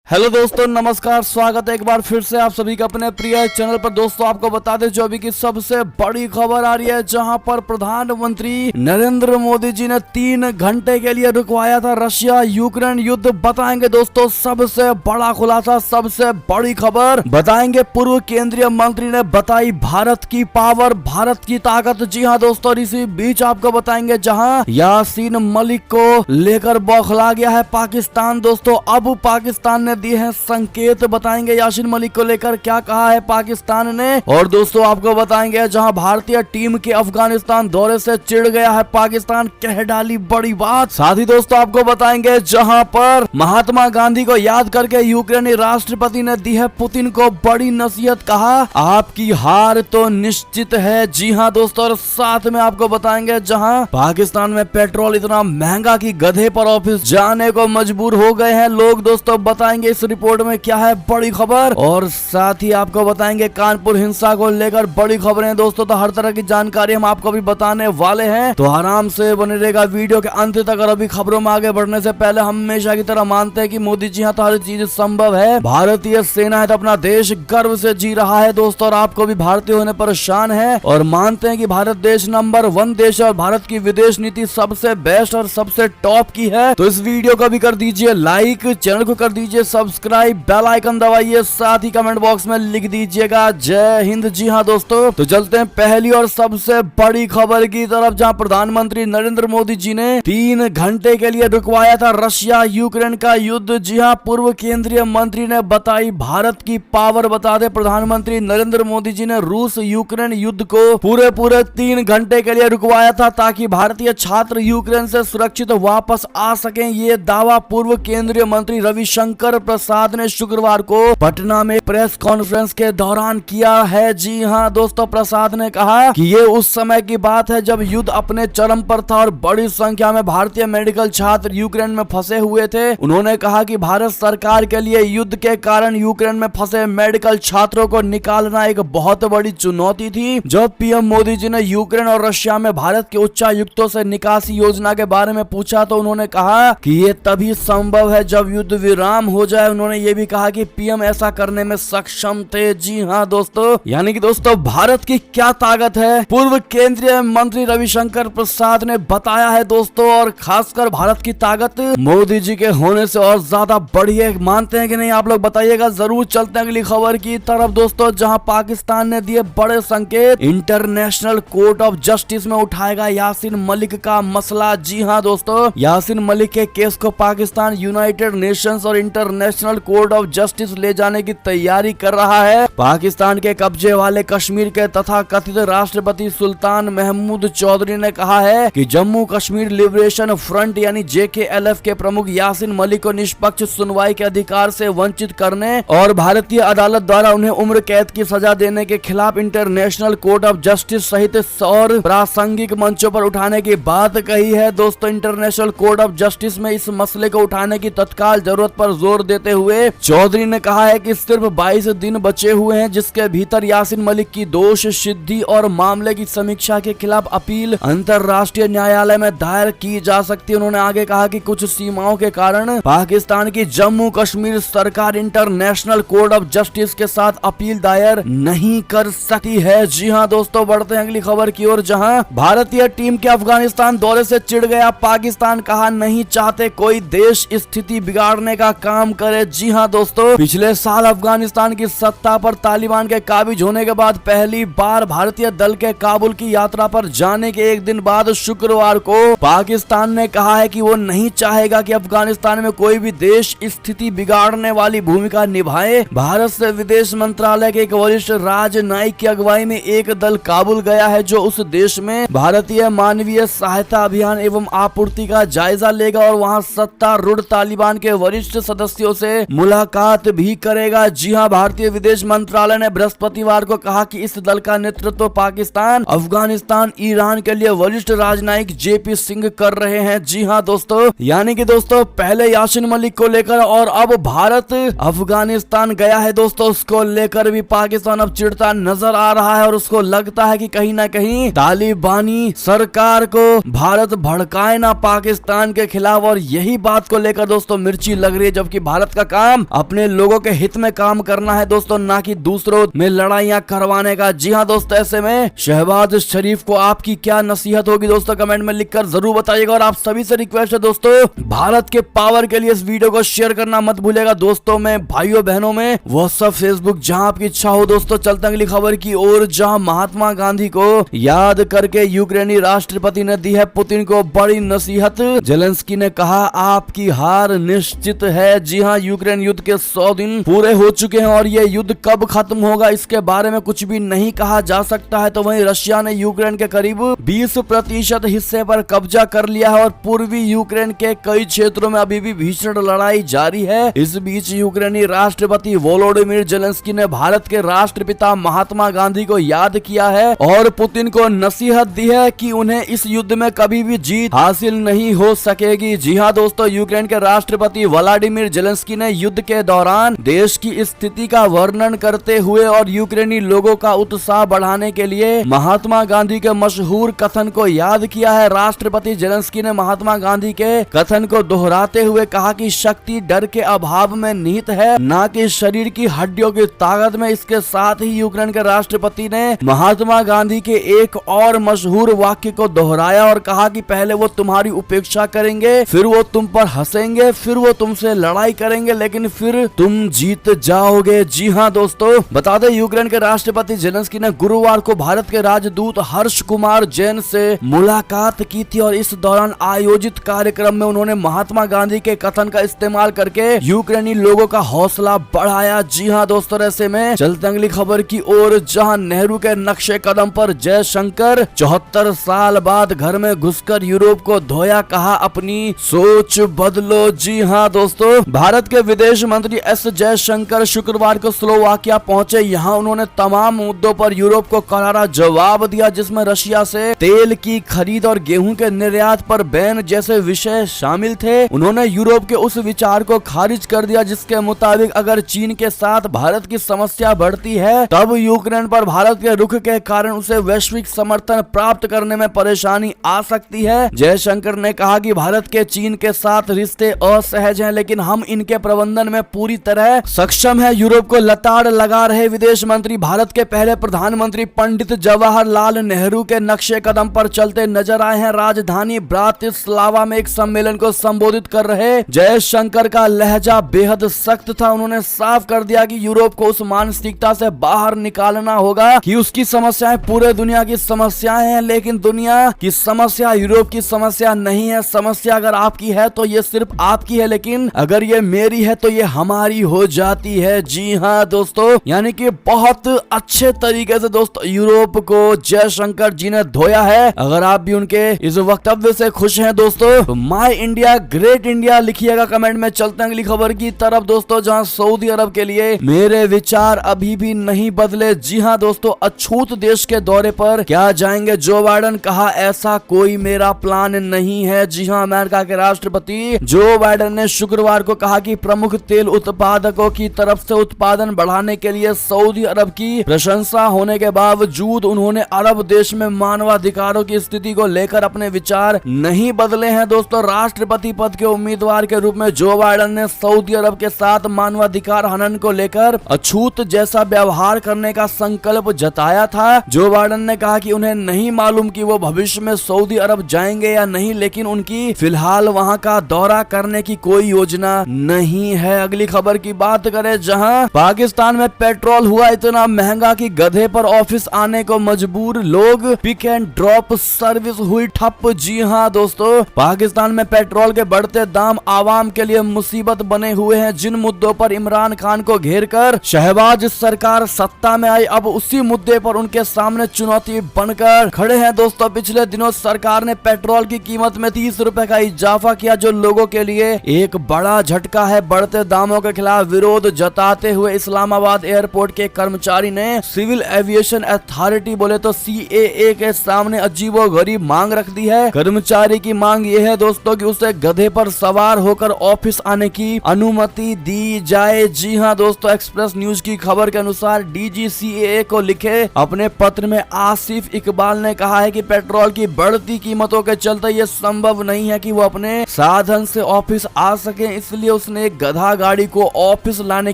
Hello दोस्तों, नमस्कार। स्वागत है एक बार फिर से आप सभी का अपने प्रिय चैनल पर। दोस्तों आपको बता दें जो अभी की सबसे बड़ी खबर आ रही है, जहां पर प्रधानमंत्री नरेंद्र मोदी जी ने 3 घंटे के लिए रुकवाया था रशिया यूक्रेन युद्ध। बताएंगे दोस्तों सबसे बड़ा खुलासा, सबसे बड़ी खबर बताएंगे। पूर्व केंद्रीय मंत्री ने बताई भारत की पावर, भारत की ताकत। जी हाँ दोस्तों, और इसी बीच आपको बताएंगे जहां यासीन मलिक को लेकर बौखला गया है पाकिस्तान। दोस्तों अब पाकिस्तान ने दिए हैं संकेत। बताएंगे यासीन मलिक को लेकर क्या कहा है पाकिस्तान ने। और दोस्तों आपको बताएंगे जहां भारतीय टीम के अफगानिस्तान दौरे से चिढ़ गया है पाकिस्तान, कह डाली बड़ी बात। साथ ही दोस्तों आपको बताएंगे जहां पर महात्मा गांधी को याद करके यूक्रेनी राष्ट्रपति ने दी है पुतिन को बड़ी नसीहत। कहा आपकी हार तो निश्चित है। जी हाँ दोस्तों, और साथ में आपको बताएंगे जहां पाकिस्तान में पेट्रोल इतना महंगा कि गधे पर ऑफिस जाने को मजबूर हो गए हैं लोग। दोस्तों बताएंगे इस रिपोर्ट में क्या है बड़ी खबर। और साथ ही आपको बताएंगे कानपुर हिंसा को लेकर बड़ी खबरें। दोस्तों तो हर तरह की जानकारी हम आपको भी बताने वाले हैं, तो आराम से बने रहेगा वीडियो के अंत तक। और अभी खबरों में आगे बढ़ने से पहले हमेशा की तरह मानते हैं कि मोदी जी हाँ तो हर चीज संभव है। भारतीय सेना है तो अपना देश गर्व से जी रहा है दोस्तों, और आपको भी भारतीय होने पर शान है। और मानते हैं कि भारत देश नंबर 1 देश है और भारत की विदेश नीति सबसे बेस्ट और सबसे टॉप की है। तो इस वीडियो को भी कर दीजिए लाइक, चैनल को कर दीजिए सब्सक्राइब, बेल आइकन दबाइए, साथ ही कमेंट बॉक्स में लिख दीजिएगा जय हिंद। जी हाँ दोस्तों, तो चलते हैं पहली और सबसे बड़ी खबर की तरफ, जहां प्रधानमंत्री नरेंद्र मोदी जी ने 3 घंटे के लिए रुकवाया था रशिया यूक्रेन का युद्ध। जी हाँ, पूर्व केंद्रीय मंत्री ने बताई भारत की पावर। बता दे प्रधानमंत्री नरेंद्र मोदी जी ने रूस यूक्रेन युद्ध को पूरे 3 घंटे के लिए रुकवाया था ताकि भारतीय छात्र यूक्रेन से सुरक्षित वापस आ सकें। ये दावा पूर्व केंद्रीय मंत्री रविशंकर प्रसाद ने शुक्रवार को पटना में प्रेस कॉन्फ्रेंस के दौरान किया है। जी हाँ दोस्तों, प्रसाद ने कहा कि ये उस समय की बात है जब युद्ध अपने चरम पर था और बड़ी संख्या में भारतीय मेडिकल छात्र यूक्रेन में फंसे हुए थे। उन्होंने कहा कि भारत सरकार के लिए युद्ध के कारण यूक्रेन में फंसे मेडिकल छात्रों को निकालना एक बहुत बड़ी चुनौती थी। जब पीएम मोदी जी ने यूक्रेन और रशिया में भारत के उच्चायुक्तों से निकासी योजना के बारे में पूछा तो उन्होंने कहा कि ये तभी संभव है जब युद्ध विराम हो जाए। उन्होंने ये भी कहा कि पीएम ऐसा करने में सक्षम थे। जी हाँ दोस्तों, यानी कि दोस्तों भारत की क्या ताकत है पूर्व केंद्रीय मंत्री रविशंकर प्रसाद ने बताया है दोस्तों। और खासकर भारत की ताकत मोदी जी के होने से और ज्यादा बढ़ी है। मानते हैं कि नहीं आप लोग बताइएगा जरूर। चलते हैं अगली खबर की तरफ दोस्तों, जहां पाकिस्तान ने दिए बड़े संकेत। इंटरनेशनल कोर्ट ऑफ जस्टिस में उठाएगा यासीन मलिक का मसला। जी हाँ दोस्तों, यासीन मलिक के केस को पाकिस्तान यूनाइटेड नेशंस और इंटरनेशनल कोर्ट ऑफ जस्टिस ले जाने की तैयारी कर रहा है। पाकिस्तान के कब्जे वाले कश्मीर के तथा कथित राष्ट्रपति सुल्तान महमूद चौधरी ने कहा है कि जम्मू कश्मीर लिबरेशन फ्रंट यानी JKLF के प्रमुख यासीन मलिक को निष्पक्ष सुनवाई के अधिकार से वंचित करने और भारतीय अदालत द्वारा उन्हें उम्र कैद की सजा देने के खिलाफ इंटरनेशनल कोर्ट ऑफ जस्टिस सहित और प्रासंगिक मंचों पर उठाने की बात कही है। दोस्तों इंटरनेशनल कोर्ट ऑफ जस्टिस में इस मसले को उठाने की तत्काल जरूरत पर जोर देते हुए चौधरी ने कहा है कि सिर्फ 22 दिन बचे हुए हैं जिसके भीतर यासीन मलिक की दोष सिद्धि और मामले की समीक्षा के खिलाफ अपील अंतर्राष्ट्रीय न्यायालय में दायर की जा सकती है। उन्होंने आगे कहा कि कुछ सीमाओं के कारण पाकिस्तान की जम्मू कश्मीर सरकार इंटरनेशनल कोर्ट ऑफ जस्टिस के साथ अपील दायर नहीं कर सकती है। जी हाँ दोस्तों, बढ़ते हैं अगली खबर की ओर, जहां भारतीय टीम के अफगानिस्तान दौरे से चिढ़ गया पाकिस्तान। कहा नहीं चाहते कोई देश स्थिति बिगाड़ने का काम करे। जी हाँ दोस्तों, पिछले साल अफगानिस्तान की सत्ता पर तालिबान के काबिज होने के बाद पहली बार भारतीय दल के काबुल की यात्रा पर जाने के एक दिन बाद शुक्रवार को पाकिस्तान ने कहा है कि वो नहीं चाहेगा कि अफगानिस्तान में कोई भी देश स्थिति बिगाड़ने वाली भूमिका निभाए। भारत से विदेश मंत्रालय के एक वरिष्ठ राजनयिक की अगुवाई में एक दल काबुल गया है जो उस देश में भारतीय मानवीय सहायता अभियान एवं आपूर्ति का जायजा लेगा और वहाँ सत्तारूढ़ तालिबान के वरिष्ठ सदस्यों से मुलाकात भी करेगा। जी हाँ, भारतीय विदेश मंत्रालय ने बृहस्पतिवार को कहा कि इस दल का नेतृत्व पाकिस्तान, अफगानिस्तान, ईरान के लिए वरिष्ठ राजनयिक JP सिंह कर रहे हैं। जी हाँ दोस्तों, यानी कि दोस्तों पहले यासीन मलिक को लेकर और अब भारत अफगानिस्तान गया है दोस्तों, उसको लेकर भी पाकिस्तान अब चिढ़ता नजर आ रहा है और उसको लगता है कि कहीं ना कहीं तालिबानी सरकार को भारत भड़काए ना पाकिस्तान के खिलाफ। और यही बात को लेकर दोस्तों मिर्ची लग रही है, जबकि भारत का काम अपने लोगों के हित में काम करना है दोस्तों, ना कि दूसरों में लड़ाइयां करवाने का। जी हाँ दोस्तों, ऐसे में शहबाज शरीफ को आपकी क्या नसीहत होगी दोस्तों, कमेंट में लिखकर जरूर बताइएगा। और आप सभी से रिक्वेस्ट है दोस्तों, भारत के पावर के लिए इस वीडियो को शेयर करना मत भूलेगा दोस्तों में, भाइयों बहनों में, व्हाट्सएप, फेसबुक, जहां आपकी इच्छा हो दोस्तों। चलते अगली खबर की ओर, जहां महात्मा गांधी को याद करके यूक्रेनी राष्ट्रपति ने दी है पुतिन को बड़ी नसीहत। जेलेंस्की ने कहा आपकी हार निश्चित है। जी हाँ, यूक्रेन युद्ध के 100 दिन पूरे हो चुके हैं और ये युद्ध कब खत्म होगा इसके बारे में कुछ भी नहीं कहा जा सकता है। तो वहीं रशिया ने यूक्रेन के करीब 20% हिस्से पर कब्जा कर लिया है और पूर्वी यूक्रेन के कई क्षेत्रों में अभी भी भीषण लड़ाई जारी है। इस बीच यूक्रेनी राष्ट्रपति वोलोडिमिर जेलेंस्की ने भारत के राष्ट्रपिता महात्मा गांधी को याद किया है और पुतिन को नसीहत दी है कि उन्हें इस युद्ध में कभी भी जीत हासिल नहीं हो सकेगी। जी हाँ दोस्तों, यूक्रेन के राष्ट्रपति व्लादिमीर जेलेंस्की ने युद्ध के दौरान देश की स्थिति का वर्णन करते हुए और यूक्रेनी लोगों का उत्साह बढ़ाने के लिए महात्मा गांधी के मशहूर कथन को याद किया है। राष्ट्रपति जेलेंस्की ने महात्मा गांधी के कथन को दोहराते हुए कहा कि शक्ति डर के अभाव में निहित है, ना कि शरीर की हड्डियों की ताकत में। इसके साथ ही यूक्रेन के राष्ट्रपति ने महात्मा गांधी के एक और मशहूर वाक्य को दोहराया और कहा कि पहले वो तुम्हारी उपेक्षा करेंगे, फिर वो तुम पर हंसेंगे, फिर वो तुमसे लड़ाई करेंगे, लेकिन फिर तुम जीत जाओगे। जी हाँ दोस्तों, बता दें यूक्रेन के राष्ट्रपति जेलेंस्की ने गुरुवार को भारत के राजदूत हर्ष कुमार जैन से मुलाकात की थी और इस दौरान आयोजित कार्यक्रम में उन्होंने महात्मा गांधी के कथन का इस्तेमाल करके यूक्रेनी लोगों का हौसला बढ़ाया। जी हाँ दोस्तों, ऐसे में चलते अगली खबर की ओर, जहां नेहरू के नक्शे कदम पर जयशंकर 74 साल बाद घर में घुसकर यूरोप को धोया, कहा अपनी सोच बदलो। जी हाँ दोस्तों, भारत के विदेश मंत्री एस जयशंकर शुक्रवार को स्लोवाकिया पहुंचे। यहाँ उन्होंने तमाम मुद्दों पर यूरोप को करारा जवाब दिया, जिसमें रशिया से तेल की खरीद और गेहूं के निर्यात पर बैन जैसे विषय शामिल थे। उन्होंने यूरोप के उस विचार को खारिज कर दिया जिसके मुताबिक अगर चीन के साथ भारत की समस्या बढ़ती है तब यूक्रेन पर भारत के रुख के कारण उसे वैश्विक समर्थन प्राप्त करने में परेशानी आ सकती है। जयशंकर ने कहा कि भारत के चीन के साथ रिश्ते असहज हैं, लेकिन हम इनके प्रबंधन में पूरी तरह सक्षम है। यूरोप को लताड़ लगा रहे विदेश मंत्री भारत के पहले प्रधानमंत्री पंडित जवाहरलाल नेहरू के नक्शे कदम पर चलते नजर आए हैं। राजधानी ब्रातिस्लावा में एक सम्मेलन को संबोधित कर रहे जयशंकर का लहजा बेहद सख्त था। उन्होंने साफ कर दिया कि यूरोप को उस मानसिकता से बाहर निकालना होगा कि उसकी समस्याएं पूरे दुनिया की समस्याएं हैं, लेकिन दुनिया की समस्या यूरोप की समस्या नहीं है। समस्या अगर आपकी है तो ये सिर्फ आपकी है, लेकिन अगर ये मेरी है तो ये हमारी हो जाती है। जी हाँ दोस्तों, यानी कि बहुत अच्छे तरीके से दोस्तों यूरोप को जयशंकर जी ने धोया है। अगर आप भी उनके इस वक्तव्य से खुश हैं दोस्तों, तो माय इंडिया ग्रेट इंडिया लिखिएगा कमेंट में। चलते हैं अगली खबर की तरफ दोस्तों, जहां सऊदी अरब के लिए मेरे विचार अभी भी नहीं बदले। जी हाँ दोस्तों, अछूत देश के दौरे पर क्या जाएंगे जो बाइडेन, कहा ऐसा कोई मेरा प्लान नहीं है। जी हाँ, अमेरिका के राष्ट्रपति जो बाइडेन ने शुक्रवार को कहा कि प्रमुख तेल उत्पादकों की तरफ से उत्पादन बढ़ाने के लिए सऊदी अरब की प्रशंसा होने के बावजूद उन्होंने अरब देश में मानवाधिकारों की स्थिति को लेकर अपने विचार नहीं बदले हैं। दोस्तों, राष्ट्रपति पद के उम्मीदवार के रूप में जो बाइडेन ने सऊदी अरब के साथ मानवाधिकार हनन को लेकर अछूत जैसा व्यवहार करने का संकल्प जताया था। जो बाइडेन ने कहा कि उन्हें नहीं मालूम कि वो भविष्य में सऊदी अरब जाएंगे या नहीं, लेकिन उनकी फिलहाल वहां का दौरा करने की कोई योजना नहीं है। अगली खबर की बात करें, जहां पाकिस्तान में पेट्रोल हुआ इतना महंगा कि गधे पर ऑफिस आने को मजबूर लोग, पिक एंड ड्रॉप सर्विस हुई ठप। जी हाँ दोस्तों, पाकिस्तान में पेट्रोल के बढ़ते दाम आवाम के लिए मुसीबत बने हुए हैं। जिन मुद्दों पर इमरान खान को घेरकर शहबाज सरकार सत्ता में आई, अब उसी मुद्दे पर उनके सामने चुनौती बनकर खड़े हैं। दोस्तों, पिछले दिनों सरकार ने पेट्रोल की कीमत में 30 रुपए का इजाफा किया, जो लोगों के लिए एक बड़ा झटका है। बढ़ते दामों के खिलाफ विरोध जताते हुए इस्लामाबाद एयरपोर्ट के कर्मचारी ने सिविल एविएशन अथॉरिटी बोले तो CAA के सामने अजीबोगरीब मांग रख दी है। कर्मचारी की मांग यह है दोस्तों कि उसे गधे पर सवार होकर ऑफिस आने की अनुमति दी जाए। जी हाँ दोस्तों, एक्सप्रेस न्यूज की खबर के अनुसार DG CAA को लिखे अपने पत्र में आसिफ इकबाल ने कहा है कि पेट्रोल की बढ़ती कीमतों के चलते ये संभव नहीं है कि वो अपने साधन से ऑफिस आ सके, इसलिए उसे पुलिस ने गधा गाड़ी को ऑफिस लाने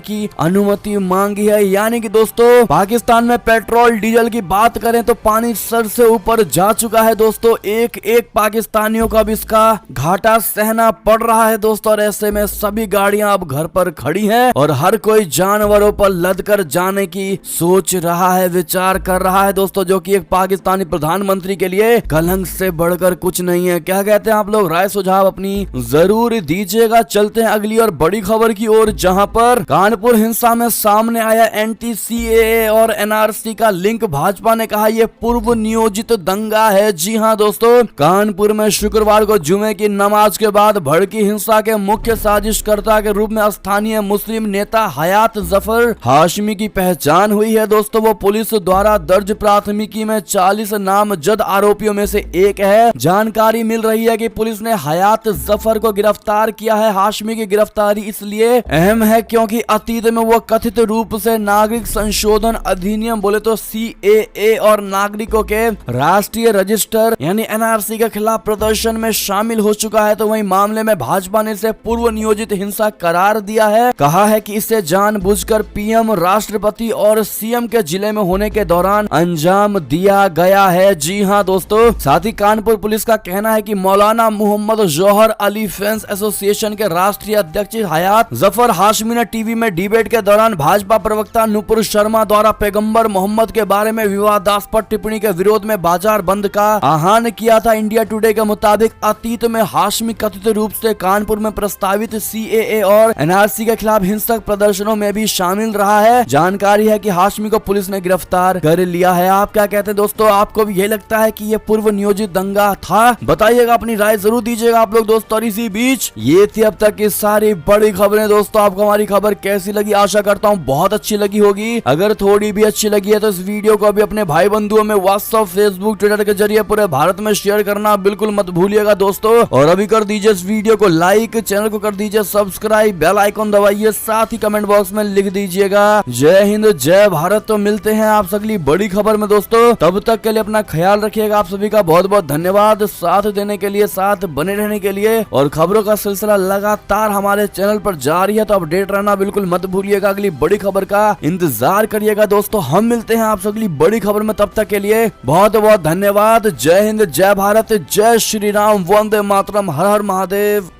की अनुमति मांगी है। यानी कि दोस्तों पाकिस्तान में पेट्रोल डीजल की बात करें तो पानी सर से ऊपर जा चुका है दोस्तों। एक एक पाकिस्तानियों का भी इसका घाटा सहना पड़ रहा है दोस्तों। और ऐसे में सभी गाड़ियां अब घर पर खड़ी हैं और हर कोई जानवरों पर लदकर जाने की सोच रहा है, विचार कर रहा है दोस्तों, जो कि एक पाकिस्तानी प्रधानमंत्री के लिए कलंक से बढ़कर कुछ नहीं है। क्या कहते हैं आप लोग? राय सुझाव अपनी जरूर दीजिएगा। चलते हैं अगली और बड़ी खबर की ओर, जहां पर कानपुर हिंसा में सामने आया एंटी सीएए और एनआरसी का लिंक। भाजपा ने कहा यह पूर्व नियोजित दंगा है। जी हां दोस्तों, कानपुर में शुक्रवार को जुमे की नमाज के बाद भड़की हिंसा के मुख्य साजिशकर्ता के रूप में स्थानीय मुस्लिम नेता हयात जफर हाशमी की पहचान हुई है दोस्तों। वो पुलिस द्वारा दर्ज प्राथमिकी में 40 नामजद आरोपियों में से एक है। जानकारी मिल रही है कि पुलिस ने हयात जफर को गिरफ्तार किया है। हाशमी की गिरफ्तारी इसलिए अहम है क्योंकि अतीत में वो कथित रूप से नागरिक संशोधन अधिनियम बोले तो सीएए और नागरिकों के राष्ट्रीय रजिस्टर यानी एनआरसी के खिलाफ प्रदर्शन में शामिल हो चुका है। तो वही मामले में भाजपा ने इसे पूर्व नियोजित हिंसा करार दिया है। कहा है कि इसे जानबूझकर पीएम, राष्ट्रपति और सीएम के जिले में होने के दौरान अंजाम दिया गया है। जी हां दोस्तों, साथ ही कानपुर पुलिस का कहना है कि मौलाना मोहम्मद जौहर अली फैंस एसोसिएशन के राष्ट्रीय अध्यक्ष हयात जफर हाशमी ने टीवी में डिबेट के दौरान भाजपा प्रवक्ता नुपुर शर्मा द्वारा पैगंबर मोहम्मद के बारे में विवादास्पद टिप्पणी के विरोध में बाजार बंद का आह्वान किया था। इंडिया टुडे के मुताबिक अतीत में हाशमी कथित रूप से कानपुर में प्रस्तावित सीएए और एनआरसी के खिलाफ हिंसक प्रदर्शनों में भी शामिल रहा है। जानकारी है कि हाशमी को पुलिस ने गिरफ्तार कर लिया है। आप क्या कहते हैं दोस्तों? आपको भी यही लगता है कि ये पूर्व नियोजित दंगा था? बताइएगा, अपनी राय जरूर दीजिएगा आप लोग दोस्तों। और इसी बीच ये थी अब तक की सारी बड़ी खबरें दोस्तों। आपको हमारी खबर कैसी लगी? आशा करता हूँ बहुत अच्छी लगी होगी। अगर थोड़ी भी अच्छी लगी है तो इस वीडियो को अभी अपने भाई बंधुओं में व्हाट्सएप, फेसबुक, ट्विटर के जरिए पूरे भारत में शेयर करना बिल्कुल मत भूलिएगा दोस्तों। और अभी कर दीजिए इस वीडियो को लाइक, चैनल को कर दीजिए सब्सक्राइब, बेल आइकन दबाइए, साथ ही कमेंट बॉक्स में लिख दीजिएगा जय हिंद जय भारत। तो मिलते हैं आप अगली बड़ी खबर में दोस्तों। तब तक के लिए अपना ख्याल रखिएगा। आप सभी का बहुत बहुत धन्यवाद साथ देने के लिए, साथ बने रहने के लिए। और खबरों का सिलसिला लगातार हमारे चैनल पर जारी है, तो अपडेट रहना बिल्कुल मत भूलिएगा। अगली बड़ी खबर का इंतजार करिएगा दोस्तों। हम मिलते हैं आप अगली बड़ी खबर में, तब तक के लिए बहुत बहुत धन्यवाद। जय हिंद जय भारत, जय श्री राम, वंदे मातरम, हर हर महादेव।